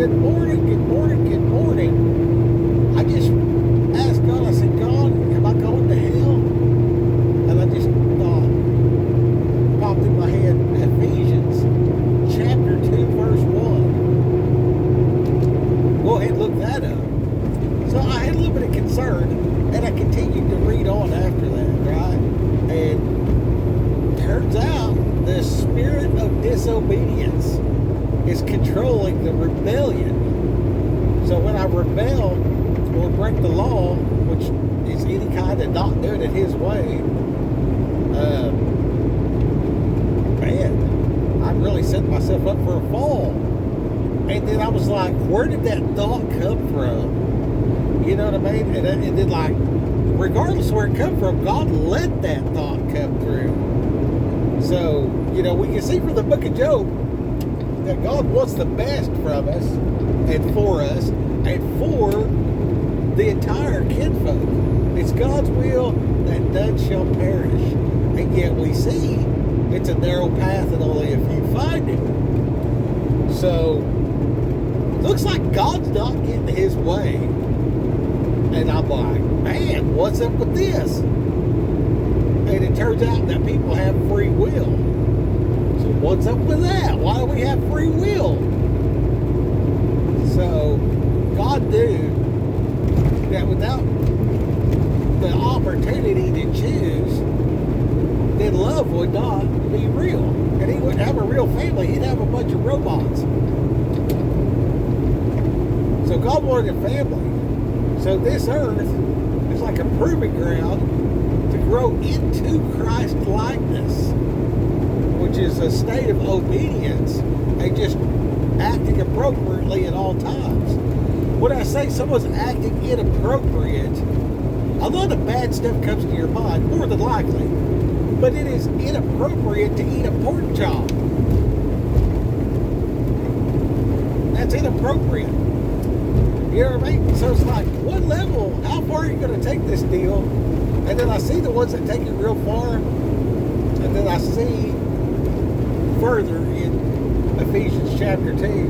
good morning, good morning, good morning. I just asked God, I said, God, am I going to hell? And I just thought, popped in my head, Ephesians chapter 2, verse 1. Go ahead and look that up. So I had a little bit of concern, and I continued to read on after that, right? And turns out the spirit of disobedience is controlling the rebellion. So when I rebel or break the law, which is any kind of not doing it His way, man, I'm really setting myself up for a fall. And then I was like, where did that thought come from? You know what I mean? And then, like, regardless of where it come from, God let that thought come through. So, you know, we can see from the book of Job that God wants the best from us and for the entire kinfolk. It's God's will that none shall perish. And yet we see it's a narrow path and only a few find it. So, looks like God's not getting His way. And I'm like, man, what's up with this? And it turns out that people have free will. So what's up with that? Why do we have free will? So God knew that without the opportunity to choose, then love would not be real. And He wouldn't have a real family. He'd have a bunch of robots. So God wanted a family. So this earth is like a proving ground to grow into Christ likeness, which is a state of obedience and just acting appropriately at all times. When I say someone's acting inappropriate, a lot of bad stuff comes to your mind, more than likely, but it is inappropriate to eat a pork chop. That's inappropriate. You know what I mean? So it's like, what level, how far are you going to take this deal? And then I see the ones that take it real far, and then I see further in Ephesians chapter 2,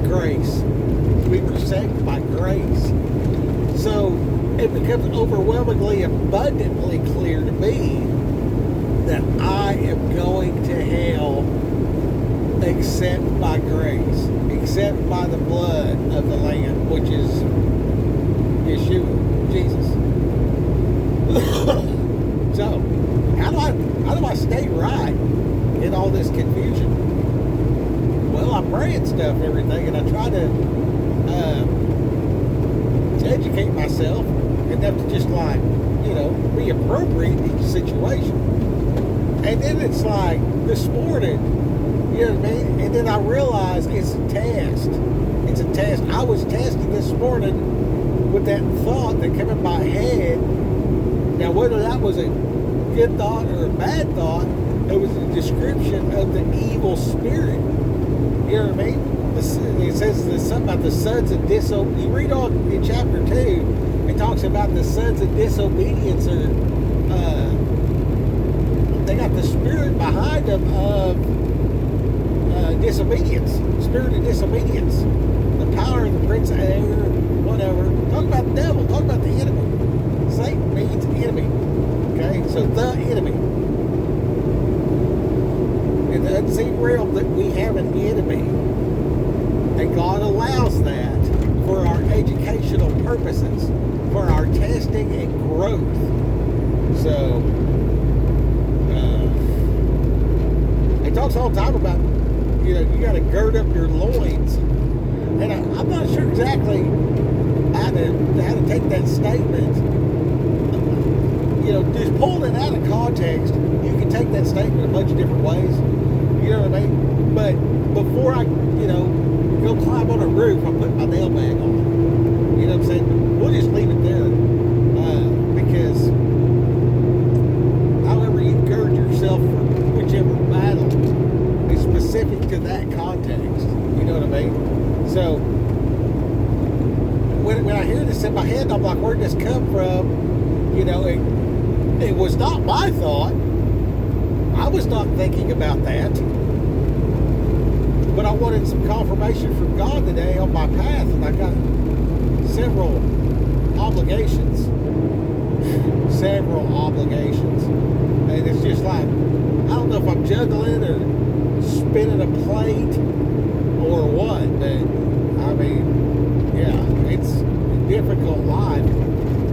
grace. We were saved by grace. So it becomes overwhelmingly, abundantly clear to me that I am going to hell except by grace, except by the blood of the Lamb, which is Yeshua, Jesus. So, how do I stay right in all this confusion? Well, I pray and stuff, everything, and I try to educate myself enough to just, like, you know, be appropriate in each situation. And then it's like this morning, you know what I mean? And then I realized it's a test. It's a test. I was tested this morning with that thought that came in my head. Now, whether that was a good thought or a bad thought, it was a description of the evil spirit. You know what I mean? It says something about the sons of disobedience. You read on in chapter 2, it talks about the sons of disobedience are, they got the spirit behind them of disobedience, spirit of disobedience, the power of the prince of air, whatever. Talk about the devil, talk about the enemy. Satan means enemy. Okay, so the enemy. In the unseen realm that we have an enemy. And God allows that for our educational purposes, for our testing and growth. So, it talks all the time about, you know, you got to gird up your loins. And I'm not sure exactly how to take that statement. You know, just pulling it out of context, you can take that statement a bunch of different ways. You know what I mean? But before I, you know, go climb on a roof, I put my nail bag on. You know what I'm saying? We'll just leave it there. Because however you gird yourself for whichever battle is specific to that context. You know what I mean? So, when I hear this in my head, I'm like, where'd this come from? You know, it was not my thought. I was not thinking about that. But I wanted some confirmation from God today on my path, and I got several obligations. And it's just like, I don't know if I'm juggling or spinning a plate or what, but I mean, yeah, it's a difficult life.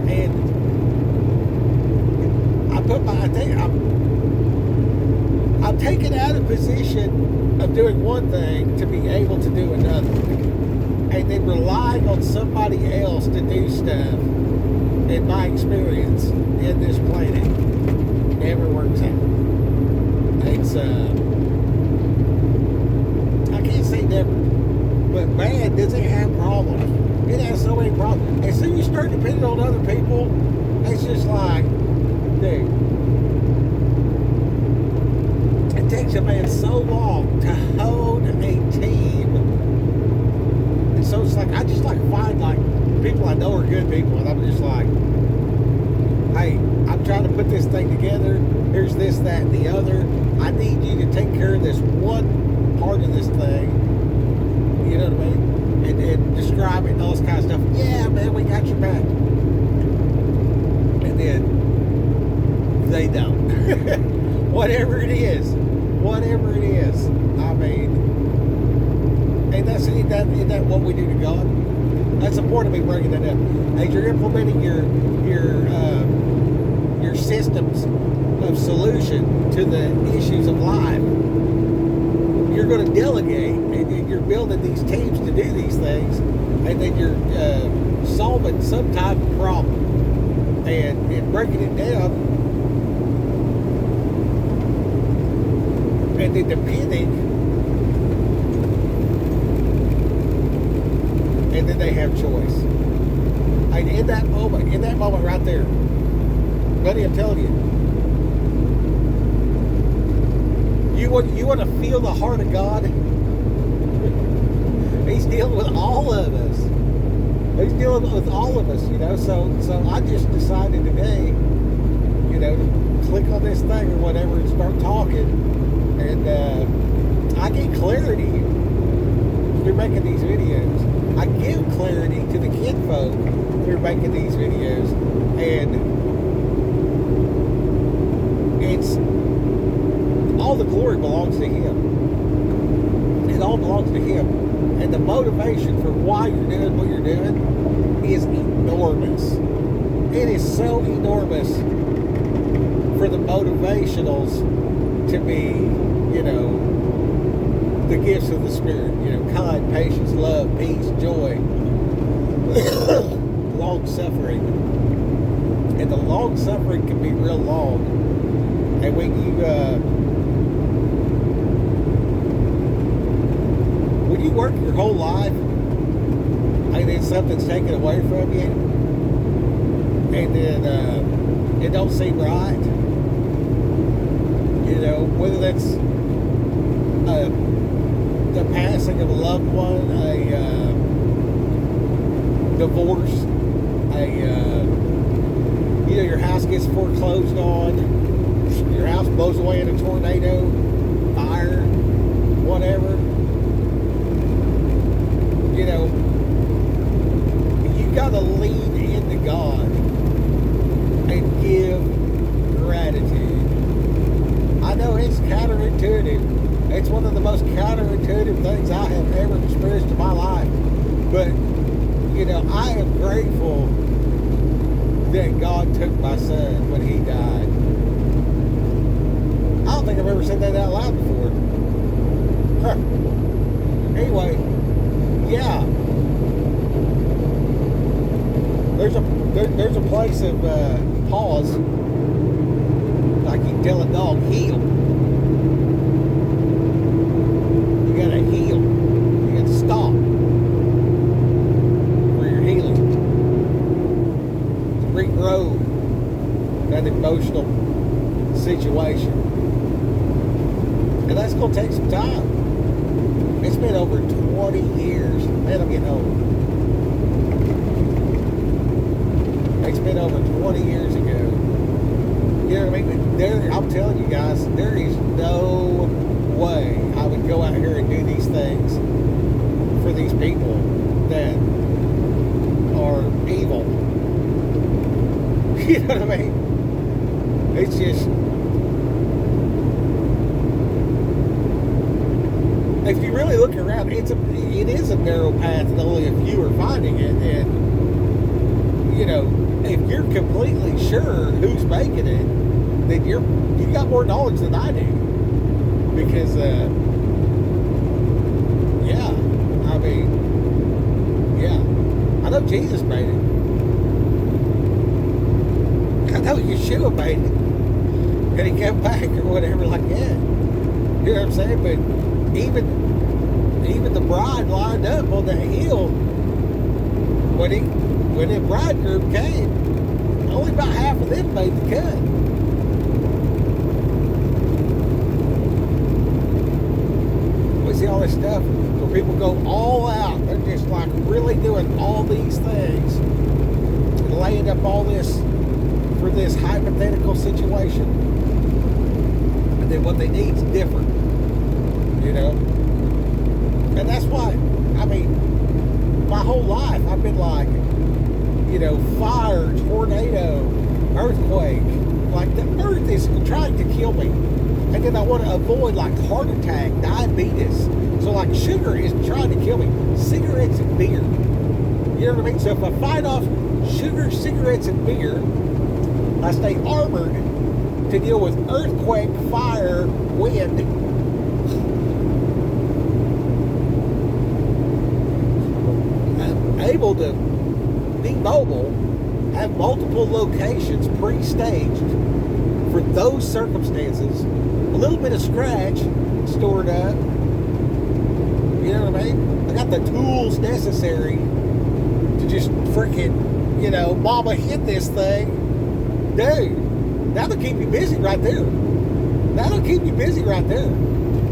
And I'm taken out of position of doing one thing to be able to do another, and then relying on somebody else to do stuff. In my experience in this planet, never works out. It's I can't say never, but man, does it have problems. It has so many problems. And so you start depending on other people, it's just like, dude, it takes a man so long to hone a team. And so it's like, I just like find like people I know are good people, and I'm just like, hey, I'm trying to put this thing together. Here's this, that, and the other. I need you to take care of this one part of this thing. You know what I mean? And describe it and all this kind of stuff. Yeah, man, we got your back. And then they don't. Whatever it is. I mean, and isn't that what we do to God? That's important to me bringing that up. As you're implementing your systems of solution to the issues of life, you're going to delegate, and you're building these teams to do these things, and then you're solving some type of problem and breaking it down, and then depending. And then they have choice. And in that moment right there, buddy, I'm telling you want to feel the heart of God? He's dealing with all of us. He's dealing with all of us, you know. So I just decided today, you know, to click on this thing or whatever and start talking. And I get clarity through making these videos. I give clarity to the kinfolk through making these videos, and it's all the glory belongs to Him. It all belongs to Him, and the motivation for why you're doing what you're doing is enormous. It is so enormous for the motivationals to be, you know, the gifts of the Spirit, you know, kind, patience, love, peace, joy, long suffering. And the long suffering can be real long. And when you work your whole life and then something's taken away from you, and then it don't seem right, you know, whether that's the passing of a loved one, a divorce, you know, your house gets foreclosed on, your house blows away in a tornado, fire, whatever. You know, you got to lean into God and give gratitude. I know it's counterintuitive. It's one of the most counterintuitive things I have ever experienced in my life. But, you know, I am grateful that God took my son when he died. I don't think I've ever said that out loud before. Huh. Anyway, yeah. There's a place of pause. Like you tell a dog, heel. You gotta heel. You gotta stop for your healing. To regrow that emotional situation. And that's gonna take some time. It's been over 20 years. Man, I'm getting old. It's been over 20 years ago. You know what I mean? I'm telling you guys, there is no way I would go out here and do these things You know what I mean? It's just, if you really look around, it is a narrow path and only a few are finding it. And, you know, if you're completely sure who's making it, then you got more knowledge than I do. Because, yeah, I mean, yeah, I know Jesus made it. I know Yeshua made it. And he came back or whatever like that. You know what I'm saying? But even the bride lined up on the hill when the bridegroom came, only about half of them made the cut. We see all this stuff where people go all out. They're just like really doing all these things and laying up all this for this hypothetical situation. And then what they need is different. You know? And that's why, I mean, my whole life I've been like, you know, fire, tornado, earthquake. Like the earth is trying to kill me. And then I want to avoid like heart attack, diabetes. So like sugar is trying to kill me. Cigarettes and beer. You know what I mean? So if I fight off sugar, cigarettes, and beer, I stay armored to deal with earthquake, fire, wind. I'm able to be mobile, have multiple locations pre-staged for those circumstances. A little bit of scratch stored up. You know what I mean? I got the tools necessary to just freaking, you know, mama hit this thing. Dude, that'll keep you busy right there. That'll keep you busy right there.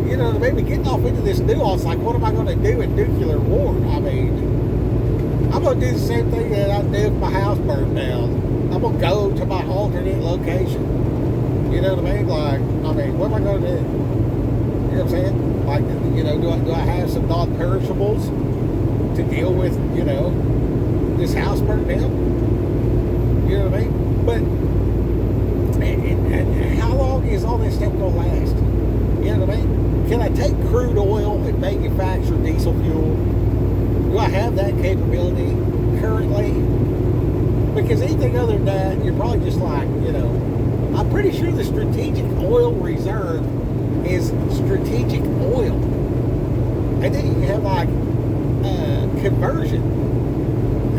You know what I mean? But getting off into this nuance, like, what am I going to do in nuclear war? I mean, I'm going to do the same thing that I did if my house burned down. I'm going to go to my alternate location. You know what I mean? Like, I mean, what am I going to do? You know what I'm saying? Like, you know, do I have some non-perishables to deal with, you know, this house burnt down? You know what I mean? But, and how long is all this stuff going to last? You know what I mean? Can I take crude oil and manufacture diesel fuel? Do I have that capability currently? Because anything other than that, you're probably just like, you know, I'm pretty sure the strategic oil reserve is strategic oil. And then you can have like conversion.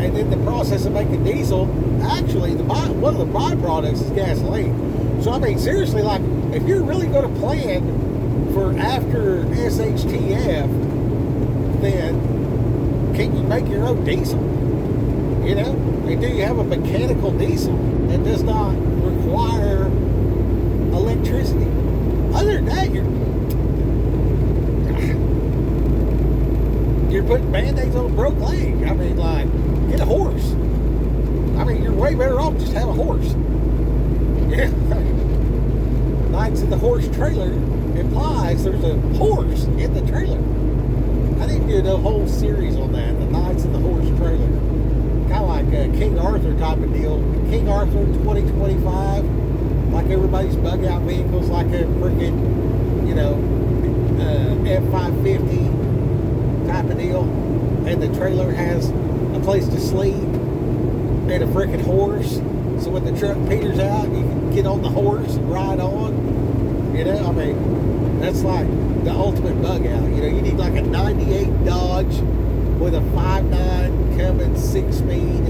And then the process of making diesel, actually, one of the byproducts is gasoline. So, I mean, seriously, like, if you're really going to plan for after SHTF, then can you make your own diesel? You know? And do you have a mechanical diesel that does not require electricity? Other than that, you're putting band-aids on a broke leg. I mean, like, get a horse. I mean, you're way better off just have a horse. Yeah. Knights of the Horse trailer implies there's a horse in the trailer. I need to do a whole series on that, the Knights of the Horse trailer. Kind of like a King Arthur type of deal. King Arthur 2025, like everybody's bug out vehicles, like a freaking, you know, F-550 type of deal. And the trailer has a place to sleep and a freaking horse. So when the truck peters out, you can get on the horse and ride on. You know, I mean, that's like the ultimate bug out. You know, you need like a 98 Dodge with a 5.9 Cummins 6-speed.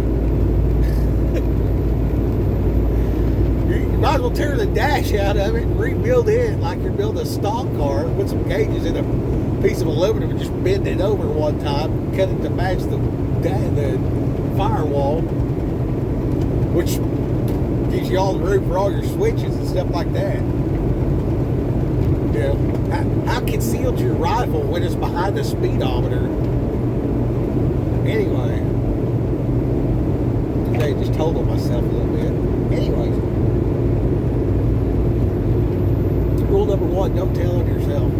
You might as well tear the dash out of it and rebuild it like you're building a stock car. Put some gauges in a piece of aluminum and just bend it over one time, cut it to match the firewall, which gives you all the room for all your switches and stuff like that. You know, how concealed your rifle when it's behind the speedometer? Anyway, I just told on myself a little bit. Anyways, rule number 1, don't tell on yourself.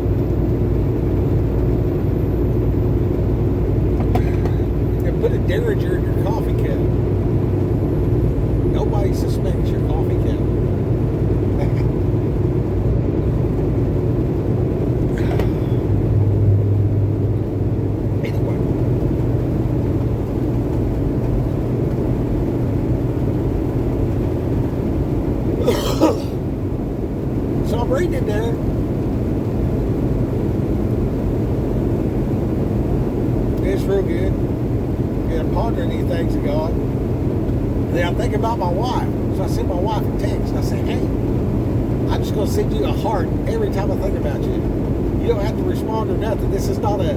And put a Derringer in your coffee cup. Nobody suspects. just real good. And I'm pondering these things of God. And then I'm thinking about my wife. So I sent my wife a text. I said, hey, I'm just going to send you a heart every time I think about you. You don't have to respond or nothing. This is not a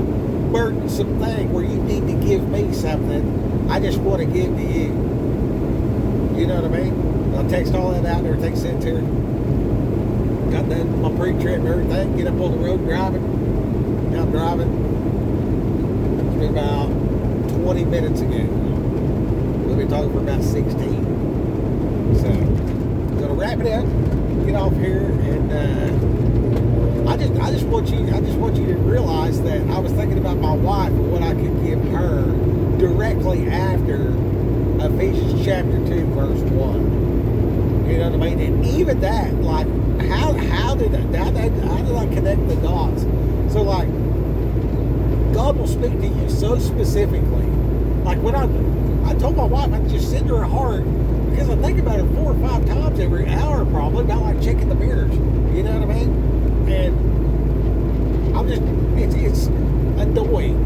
burdensome thing where you need to give me something. I just want to give to you. You know what I mean? I'll text all that out and everything sent to her. Got done my pre-trip and everything. Get up on the road driving. Now I'm driving. It's been about 20 minutes ago. We've been talking for about 16. So, I'm going to wrap it up. Get off here and I just want you to realize that I was thinking about my wife and what I could give her directly after Ephesians chapter 2 verse 1. You know what I mean? And even that, like, how did I connect the dots? So like, God will speak to you so specifically. Like when I told my wife I'd just send her a heart, because I think about it 4 or 5 times every hour probably, about like checking the mirrors. You know what I mean? And I'm just, it's annoying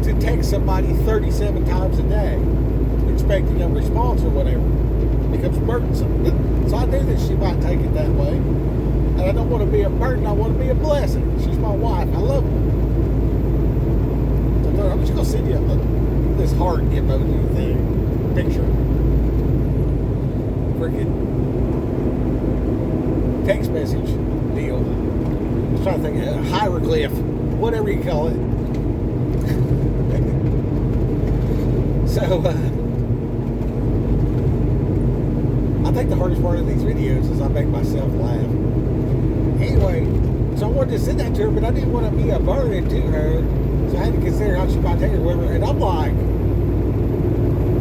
to text somebody 37 times a day expecting a response or whatever. It becomes burdensome. So I knew that she might take it that way. And I don't want to be a burden, I want to be a blessing. She's my wife, I love her. So I'm just going to send you this heart emoji thing, picture. Freaking text message deal. I was trying to think of hieroglyph, whatever you call it. So, I think the hardest part of these videos is I make myself laugh. Anyway, so I wanted to send that to her, but I didn't want to be a burden to her, so I had to consider how she might take it or whatever. And I'm like,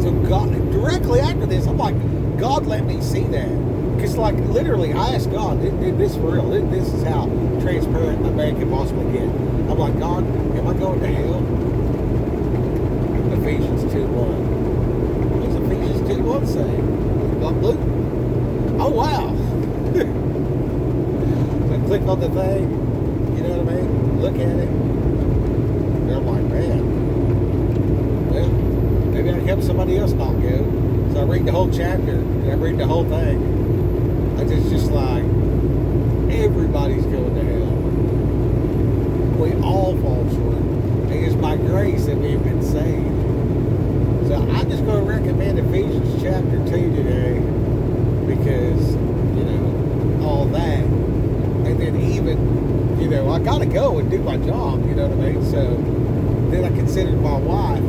so God, directly after this, I'm like, God let me see that. Because, like, literally, I asked God, this for real? This is how transparent a man can possibly get. I'm like, God, am I going to hell? Ephesians 2:1. What does Ephesians 2:1 say? Not blue. Oh, wow. So I click on the thing, you know what I mean? Look at it. And I'm like, man, well, maybe I can help somebody else not go. So I read the whole chapter, and I read the whole thing. It's just like, everybody's going to hell. We all fall short. And it's by grace that we've been saved. So I'm just going to recommend Ephesians chapter 2 today, because, you know, all that. And then even, you know, I got to go and do my job, you know what I mean? So then I considered my wife.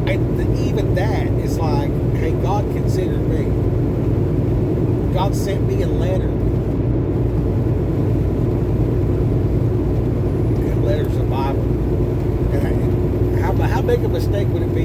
And even that is like, hey, God considered me. God sent me a letter. Letters of the Bible. And how big a mistake would it be